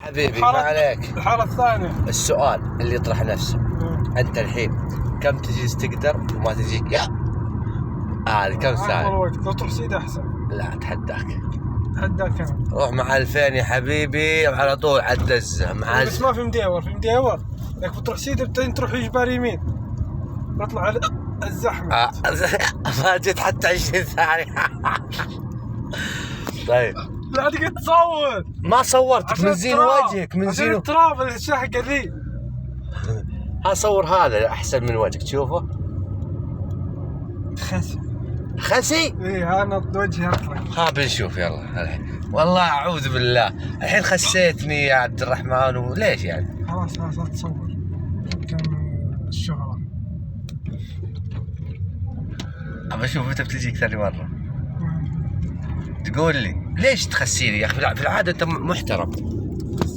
حبيبي ما عليك. الحالة الثانية السؤال اللي يطرح نفسه، انت الحين كم تجلس تقدر وما تجيك هذه كم ساعة؟ وقت لو تروح سيدة احسن. لا اتحداك انا روح مع 2000 يا حبيبي على طول عدزه مع بس ما في مديور. لك بتروح سيدة بعدين تروح يجبار يمين بطلع على الزحمة. ما جيت حتى 20 ثانية. طيب لا تقعد تصور. ما صورتك من زين وجهك من زين التراب الشحقة ذي. صور هذا احسن من وجهك تشوفه. خسي ايه انا وجهي اطلع. بنشوف يلا الحين. والله اعوذ بالله الحين خسيتني يا عبد الرحمن وليش يعني؟ خلاص لا تصور كان الشغله. ابى اشوف متى بتجيك ثاني مره. تقول لي ليش تخسيني يا اخي؟ في العاده انت محترم.